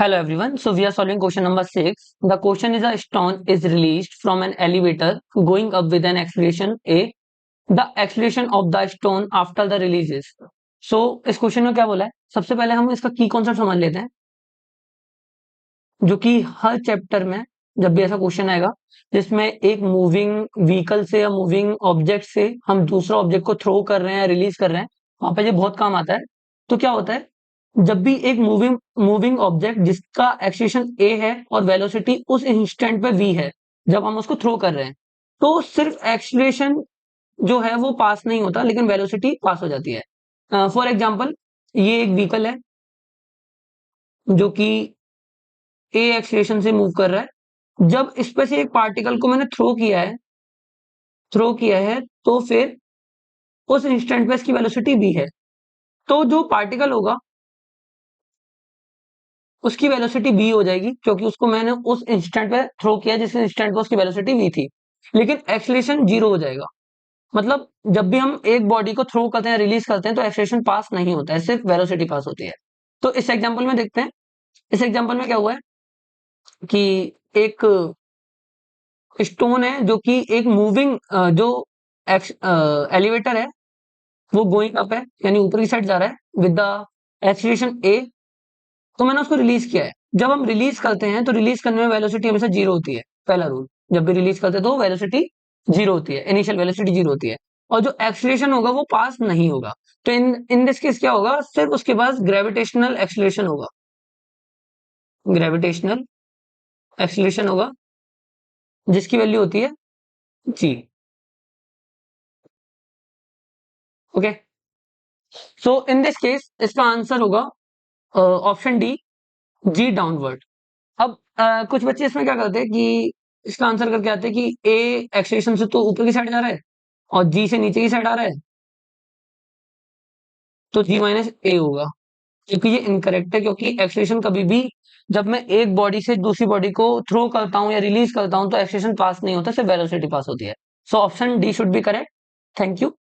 Hello everyone. So we are solving question number 6. The question is a stone is released from an elevator going up with an acceleration a. The acceleration of the stone after the release is. So इस question में क्या बोला है? सबसे पहले हम इसका की कॉन्सेप्ट समझ लेते हैं, जो कि हर चैप्टर में जब भी ऐसा क्वेश्चन आएगा जिसमें एक मूविंग व्हीकल से या मूविंग ऑब्जेक्ट से हम दूसरा ऑब्जेक्ट को थ्रो कर रहे हैं या रिलीज कर रहे हैं, वहां पे ये बहुत काम आता है। तो क्या होता है, जब भी एक मूविंग मूविंग ऑब्जेक्ट जिसका एक्सीलरेशन ए है और वेलोसिटी उस इंस्टेंट पे वी है, जब हम उसको थ्रो कर रहे हैं, तो सिर्फ एक्सीलरेशन जो है वो पास नहीं होता, लेकिन वेलोसिटी पास हो जाती है। फॉर एग्जाम्पल, ये एक व्हीकल है जो कि ए एक्सीलरेशन से मूव कर रहा है। जब इस पे से एक पार्टिकल को मैंने थ्रो किया है तो फिर उस इंस्टेंट पे इसकी वेलोसिटी भी है। तो जो पार्टिकल होगा उसकी वेलोसिटी बी हो जाएगी, क्योंकि उसको मैंने उस इंस्टेंट पे थ्रो किया जिस इंस्टेंट पे उसकी वेलोसिटी वी थी। लेकिन एक्सीलरेशन जीरो हो जाएगा। मतलब जब भी हम एक बॉडी को थ्रो करते हैं, रिलीज करते हैं, तो एक्सीलरेशन पास नहीं होता है, सिर्फ वेलोसिटी पास होती है। तो इस एग्जांपल में देखते हैं। इस एग्जांपल में क्या हुआ है कि एक स्टोन है जो कि एक मूविंग जो एलिवेटर है वो गोइंग अप है, यानी ऊपर की साइड जा रहा है विद द एक्सीलरेशन ए। तो मैंने उसको रिलीज किया है। जब हम रिलीज करते हैं तो रिलीज करने में वेलोसिटी हमेशा जीरो होती है। पहला रूल, जब भी रिलीज करते हैं तो वेलोसिटी जीरो होती है, इनिशियल वेलोसिटी जीरो होती है। और जो एक्सीलरेशन होगा वो पास नहीं होगा। तो इन इन दिस केस क्या होगा, सिर्फ उसके पास ग्रेविटेशनल एक्सीलरेशन होगा। ग्रेविटेशनल एक्सीलरेशन होगा जिसकी वैल्यू होती है g. Okay, so in this case इसका आंसर होगा ऑप्शन डी, जी डाउनवर्ड। अब कुछ बच्चे इसमें क्या करते हैं कि इसका आंसर करके आते हैं कि ए एक्सेलेरेशन से तो ऊपर की साइड जा रहा है और जी से नीचे की साइड आ रहा है, तो जी माइनस ए होगा। क्योंकि ये इनकरेक्ट है, क्योंकि एक्सेलेरेशन कभी भी जब मैं एक बॉडी से दूसरी बॉडी को थ्रो करता हूं या रिलीज करता हूं तो एक्सेलेरेशन पास नहीं होता, सिर्फ वेलोसिटी पास होती है। So option D should be correct. Thank you.